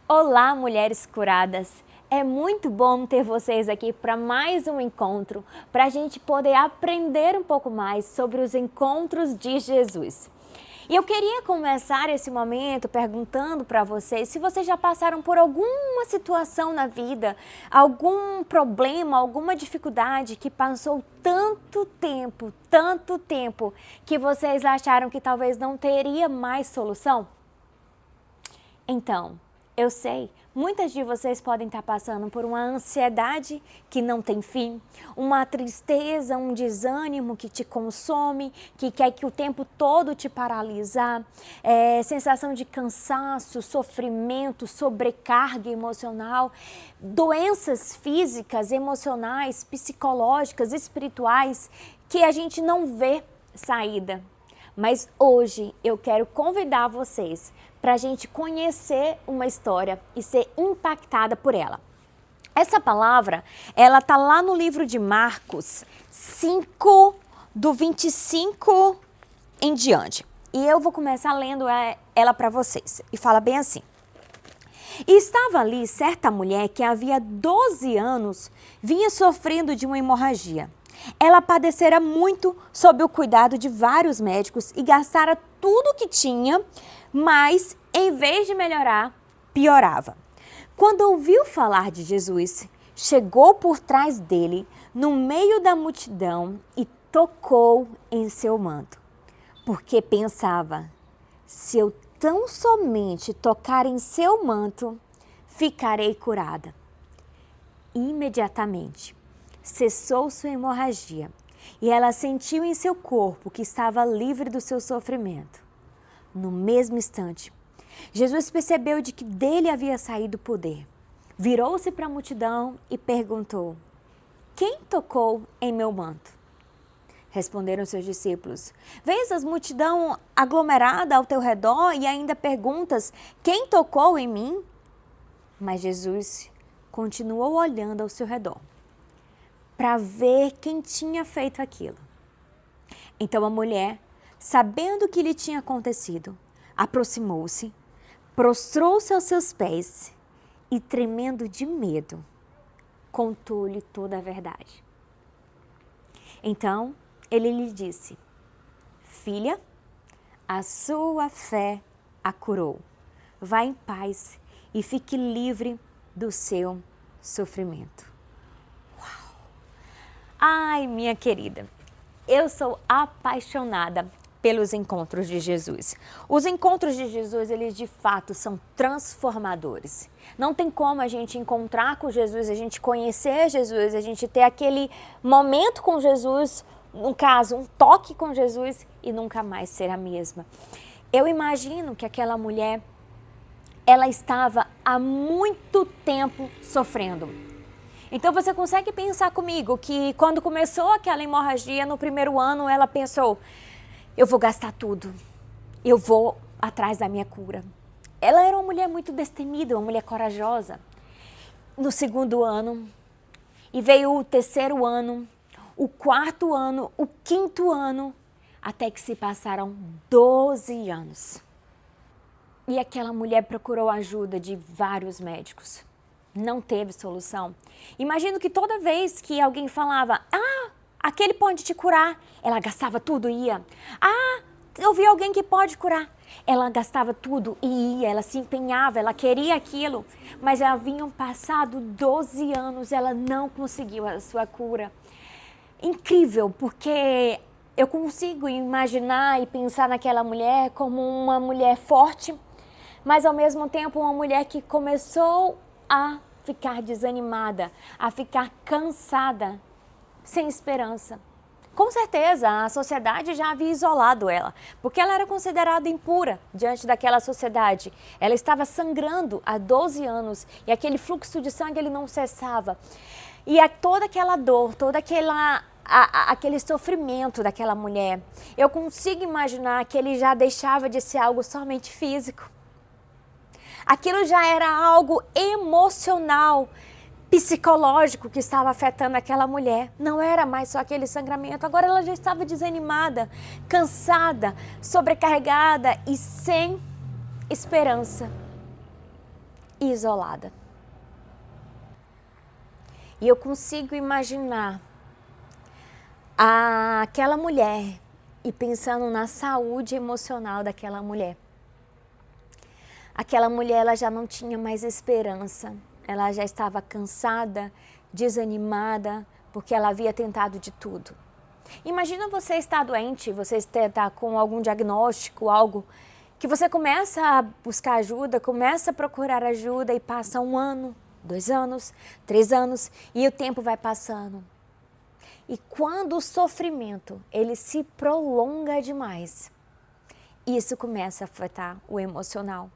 Olá, mulheres curadas! É muito bom ter vocês aqui para mais um encontro, para a gente poder aprender um pouco mais sobre os encontros de Jesus. E eu queria começar esse momento perguntando para vocês se vocês já passaram por alguma situação na vida, algum problema, alguma dificuldade que passou tanto tempo, que vocês acharam que talvez não teria mais solução? Então, eu sei, muitas de vocês podem estar passando por uma ansiedade que não tem fim, uma tristeza, um desânimo que te consome, que quer que o tempo todo te paralisar, sensação de cansaço, sofrimento, sobrecarga emocional, doenças físicas, emocionais, psicológicas, espirituais, que a gente não vê saída. Mas hoje eu quero convidar vocês para a gente conhecer uma história e ser impactada por ela. Essa palavra, ela está lá no livro de Marcos 5, do 25 em diante. E eu vou começar lendo ela para vocês. E fala bem assim. E estava ali certa mulher que havia 12 anos vinha sofrendo de uma hemorragia. Ela padecera muito sob o cuidado de vários médicos e gastara tudo o que tinha, mas em vez de melhorar, piorava. Quando ouviu falar de Jesus, chegou por trás dele, no meio da multidão, e tocou em seu manto. Porque pensava, se eu tão somente tocar em seu manto, ficarei curada. Imediatamente cessou sua hemorragia e ela sentiu em seu corpo que estava livre do seu sofrimento. No mesmo instante, Jesus percebeu de que dele havia saído o poder. Virou-se para a multidão e perguntou: quem tocou em meu manto? Responderam seus discípulos: vês a multidão aglomerada ao teu redor e ainda perguntas: quem tocou em mim? Mas Jesus continuou olhando ao seu redor para ver quem tinha feito aquilo. Então a mulher, sabendo o que lhe tinha acontecido, aproximou-se, prostrou-se aos seus pés e, tremendo de medo, contou-lhe toda a verdade. Então ele lhe disse: filha, a sua fé a curou. Vá em paz e fique livre do seu sofrimento. Ai, minha querida, eu sou apaixonada pelos encontros de Jesus. Os encontros de Jesus, eles de fato são transformadores. Não tem como a gente encontrar com Jesus, a gente conhecer Jesus, a gente ter aquele momento com Jesus, no caso, um toque com Jesus e nunca mais ser a mesma. Eu imagino que aquela mulher, ela estava há muito tempo sofrendo. Então você consegue pensar comigo que quando começou aquela hemorragia no primeiro ano, ela pensou: eu vou gastar tudo, eu vou atrás da minha cura. Ela era uma mulher muito destemida, uma mulher corajosa. No segundo ano, e veio o terceiro ano, o quarto ano, o quinto ano, até que se passaram 12 anos. E aquela mulher procurou a ajuda de vários médicos. Não teve solução. Imagino que toda vez que alguém falava: aquele pode te curar, ela gastava tudo e ia. Eu vi alguém que pode curar. Ela gastava tudo e ia, ela se empenhava, ela queria aquilo. Mas já haviam passado 12 anos, ela não conseguiu a sua cura. Incrível, porque eu consigo imaginar e pensar naquela mulher como uma mulher forte, mas ao mesmo tempo uma mulher que começou a ficar desanimada, a ficar cansada, sem esperança. Com certeza, a sociedade já havia isolado ela, porque ela era considerada impura diante daquela sociedade. Ela estava sangrando há 12 anos e aquele fluxo de sangue ele não cessava. E toda aquela dor, aquele sofrimento daquela mulher, eu consigo imaginar que ele já deixava de ser algo somente físico. Aquilo já era algo emocional, psicológico que estava afetando aquela mulher. Não era mais só aquele sangramento, agora ela já estava desanimada, cansada, sobrecarregada e sem esperança. e isolada. E eu consigo imaginar aquela mulher e pensando na saúde emocional daquela mulher. Aquela mulher, ela já não tinha mais esperança, ela já estava cansada, desanimada, porque ela havia tentado de tudo. Imagina você estar doente, você estar com algum diagnóstico, algo que você começa a buscar ajuda, começa a procurar ajuda e passa 1 ano, 2 anos, 3 anos e o tempo vai passando. E quando o sofrimento ele se prolonga demais, isso começa a afetar o emocional.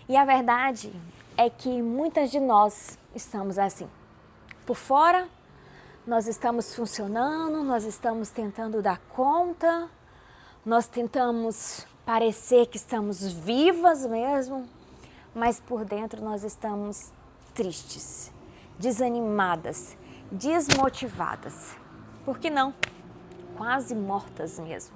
E a verdade é que muitas de nós estamos assim. Por fora, nós estamos funcionando, nós estamos tentando dar conta, nós tentamos parecer que estamos vivas mesmo, mas por dentro nós estamos tristes, desanimadas, desmotivadas. Por que não? Quase mortas mesmo.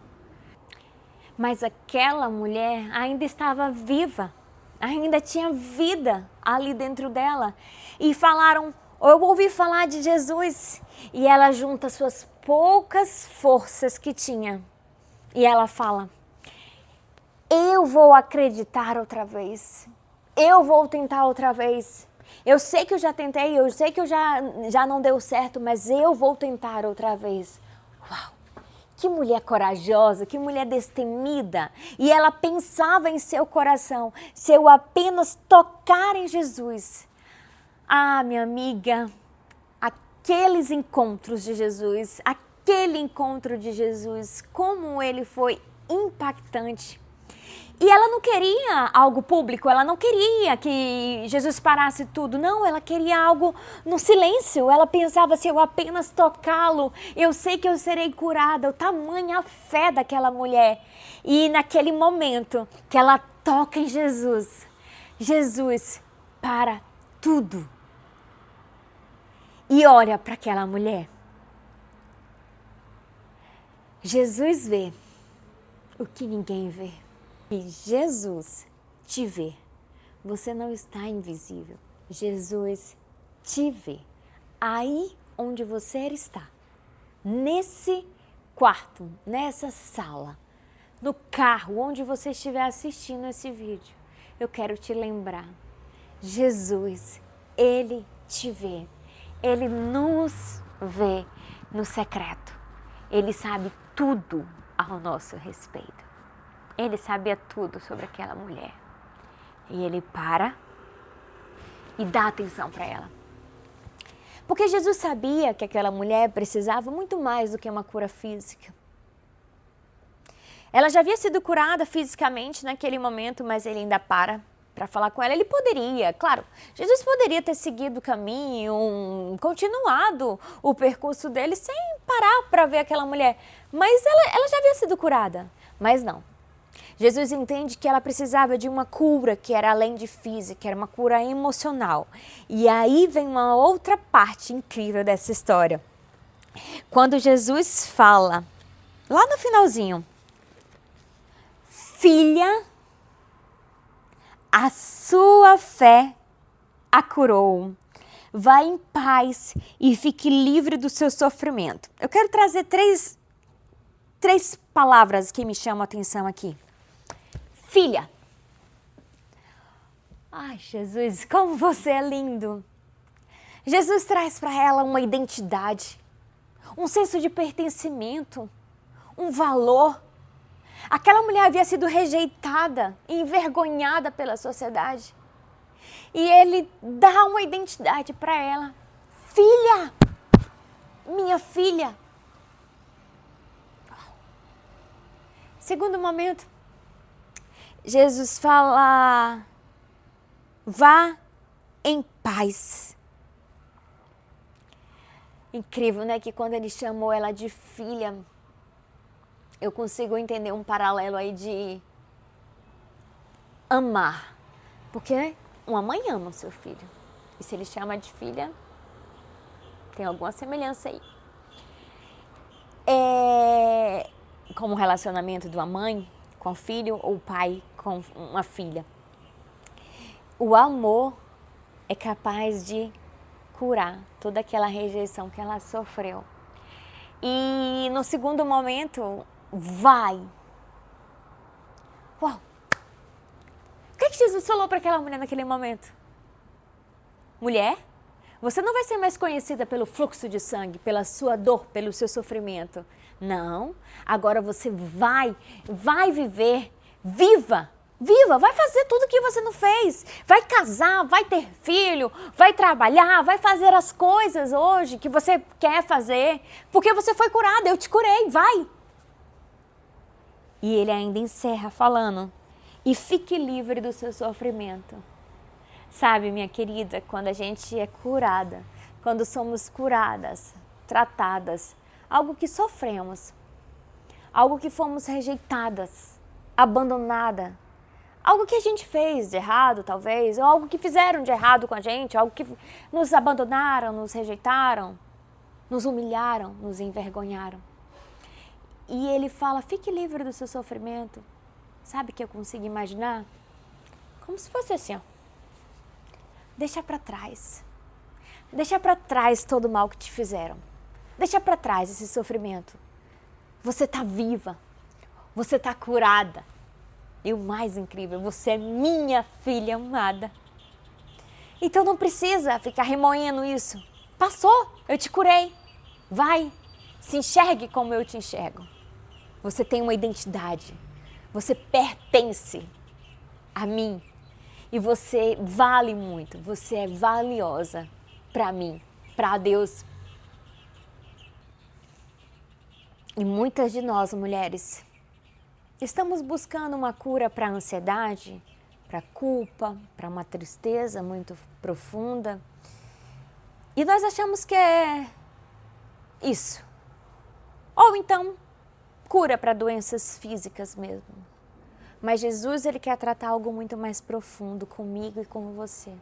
Mas aquela mulher ainda estava viva, ainda tinha vida ali dentro dela. E falaram, eu ouvi falar de Jesus. E ela junta suas poucas forças que tinha. E ela fala, eu vou acreditar outra vez. Eu vou tentar outra vez. Eu sei que eu já tentei, eu sei que eu já não deu certo, mas eu vou tentar outra vez. Uau! Que mulher corajosa, que mulher destemida. E ela pensava em seu coração, se eu apenas tocar em Jesus. Ah, minha amiga, aqueles encontros de Jesus, aquele encontro de Jesus, como ele foi impactante. E ela não queria algo público, ela não queria que Jesus parasse tudo. Não, ela queria algo no silêncio. Ela pensava, se eu apenas tocá-lo, eu sei que eu serei curada. O tamanho, a fé daquela mulher. E naquele momento que ela toca em Jesus, Jesus para tudo. E olha para aquela mulher. Jesus vê o que ninguém vê. E Jesus te vê. Você não está invisível. Jesus te vê. Aí onde você está. Nesse quarto, nessa sala, no carro, onde você estiver assistindo esse vídeo. Eu quero te lembrar. Jesus, Ele te vê. Ele nos vê no secreto. Ele sabe tudo ao nosso respeito. Ele sabia tudo sobre aquela mulher. E ele para e dá atenção para ela. Porque Jesus sabia que aquela mulher precisava muito mais do que uma cura física. Ela já havia sido curada fisicamente naquele momento, mas ele ainda para falar com ela. Ele poderia, claro, Jesus poderia ter seguido o caminho, continuado o percurso dele sem parar para ver aquela mulher. Mas ela já havia sido curada. Mas não. Jesus entende que ela precisava de uma cura que era além de física, era uma cura emocional. E aí vem uma outra parte incrível dessa história. Quando Jesus fala, lá no finalzinho, filha, a sua fé a curou. Vá em paz e fique livre do seu sofrimento. Eu quero trazer três palavras que me chamam a atenção aqui. Filha. Ai, Jesus, como você é lindo. Jesus traz para ela uma identidade, um senso de pertencimento, um valor. Aquela mulher havia sido rejeitada, envergonhada pela sociedade. E ele dá uma identidade para ela. Filha, minha filha. Segundo momento, Jesus fala, vá em paz. Incrível, né? Que quando ele chamou ela de filha, eu consigo entender um paralelo aí de amar. Porque uma mãe ama o seu filho. E se ele chama de filha, tem alguma semelhança aí. Como o relacionamento de uma mãe com o filho ou o pai com uma filha. o amor é capaz de curar toda aquela rejeição que ela sofreu. E no segundo momento, vai. Uau! O que Jesus falou para aquela mulher naquele momento? Mulher, você não vai ser mais conhecida pelo fluxo de sangue, pela sua dor, pelo seu sofrimento. Não, agora você vai viver, viva, vai fazer tudo o que você não fez. Vai casar, vai ter filho, vai trabalhar, vai fazer as coisas hoje que você quer fazer, porque você foi curada, eu te curei, vai. E ele ainda encerra falando, e fique livre do seu sofrimento. Sabe, minha querida, quando a gente é curada, quando somos curadas, tratadas, algo que sofremos, algo que fomos rejeitadas, abandonada, algo que a gente fez de errado, talvez, ou algo que fizeram de errado com a gente, algo que nos abandonaram, nos rejeitaram, nos humilharam, nos envergonharam. E ele fala, fique livre do seu sofrimento. Sabe o que eu consigo imaginar? Como se fosse assim, ó. Deixa para trás. Deixa para trás todo o mal que te fizeram. Deixa para trás esse sofrimento. Você está viva. Você está curada. E o mais incrível, você é minha filha amada. Então não precisa ficar remoendo isso. Passou, eu te curei. Vai, se enxergue como eu te enxergo. Você tem uma identidade. Você pertence a mim. E você vale muito. Você é valiosa para mim, para Deus. E muitas de nós, mulheres, estamos buscando uma cura para a ansiedade, para a culpa, para uma tristeza muito profunda. E nós achamos que é isso. Ou então, cura para doenças físicas mesmo. Mas Jesus, ele quer tratar algo muito mais profundo comigo e com você.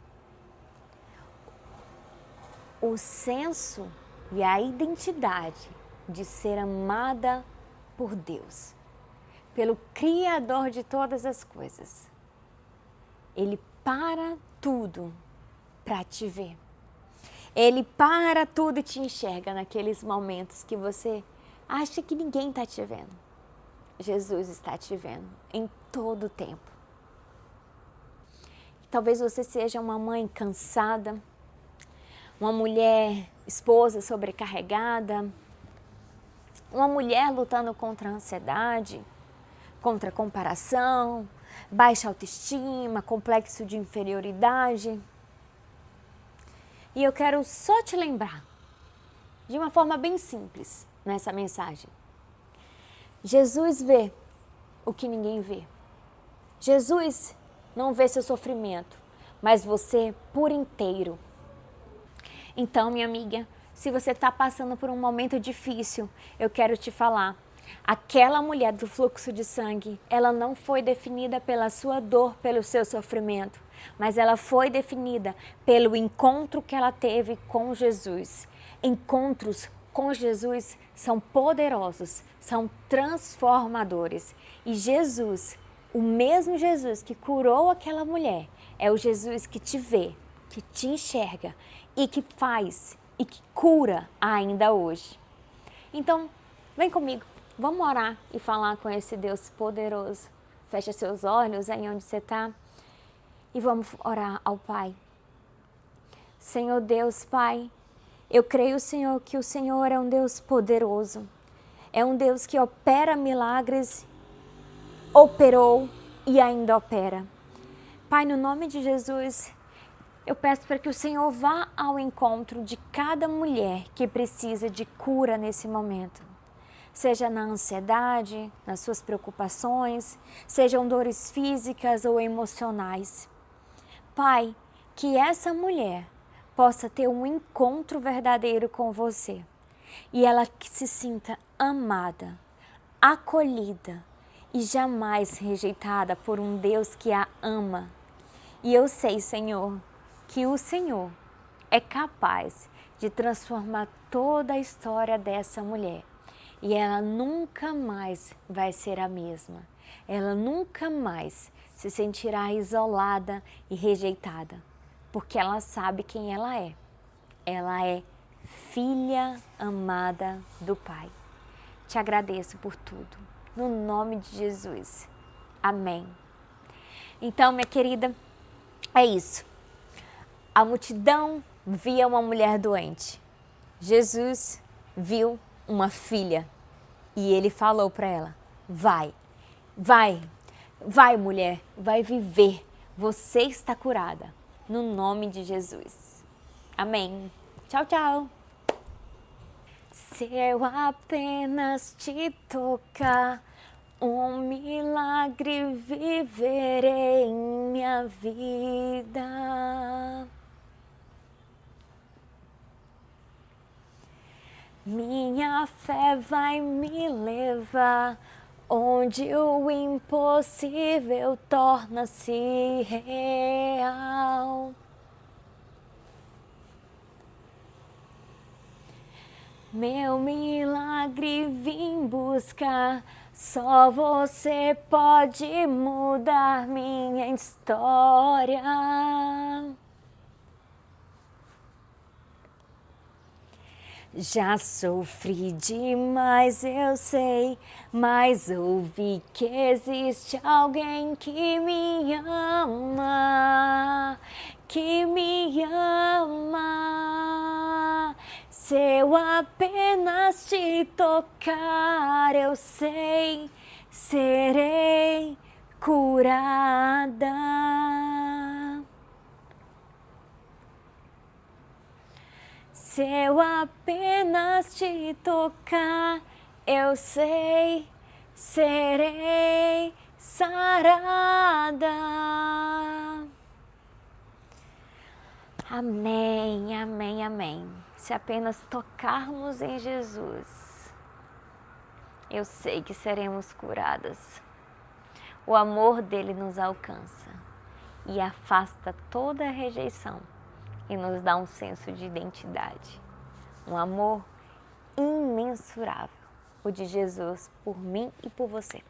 O senso e a identidade de ser amada por Deus, pelo Criador de todas as coisas. Ele para tudo para te ver. Ele para tudo e te enxerga naqueles momentos que você acha que ninguém está te vendo. Jesus está te vendo em todo o tempo. Talvez você seja uma mãe cansada, uma mulher, esposa sobrecarregada, uma mulher lutando contra a ansiedade, contra a comparação, baixa autoestima, complexo de inferioridade. E eu quero só te lembrar, de uma forma bem simples, nessa mensagem. Jesus vê o que ninguém vê. Jesus não vê seu sofrimento, mas você por inteiro. Então, minha amiga, se você está passando por um momento difícil, eu quero te falar. Aquela mulher do fluxo de sangue, ela não foi definida pela sua dor, pelo seu sofrimento, mas ela foi definida pelo encontro que ela teve com Jesus. Encontros com Jesus são poderosos, são transformadores. E Jesus, o mesmo Jesus que curou aquela mulher, é o Jesus que te vê, que te enxerga e que faz e que cura ainda hoje. Então, vem comigo, vamos orar e falar com esse Deus poderoso. Fecha seus olhos aí onde você está e vamos orar ao Pai. Senhor Deus, Pai, eu creio, Senhor, que o Senhor é um Deus poderoso. É um Deus que opera milagres, operou e ainda opera. Pai, no nome de Jesus, eu peço para que o Senhor vá ao encontro de cada mulher que precisa de cura nesse momento. Seja na ansiedade, nas suas preocupações, sejam dores físicas ou emocionais. Pai, que essa mulher possa ter um encontro verdadeiro com você e ela que se sinta amada, acolhida e jamais rejeitada por um Deus que a ama. E eu sei, Senhor, que o Senhor é capaz de transformar toda a história dessa mulher e ela nunca mais vai ser a mesma. Ela nunca mais se sentirá isolada e rejeitada, porque ela sabe quem ela é. Ela é filha amada do Pai. Te agradeço por tudo, no nome de Jesus. Amém. Então, minha querida, é isso. A multidão via uma mulher doente. Jesus viu uma filha e ele falou para ela: vai, mulher, vai viver. Você está curada, no nome de Jesus. Amém. Tchau, tchau. Se eu apenas te tocar, um milagre viverei em minha vida. Minha fé vai me levar onde o impossível torna-se real. Meu milagre vim buscar, só você pode mudar minha história. Já sofri demais, eu sei, mas ouvi que existe alguém que me ama, que me ama. Se eu apenas te tocar, eu sei, serei curada. Se eu apenas te tocar, eu sei, serei sarada. Amém, amém, amém. Se apenas tocarmos em Jesus, eu sei que seremos curadas. O amor dele nos alcança e afasta toda a rejeição e nos dá um senso de identidade. Um amor imensurável, o de Jesus por mim e por você.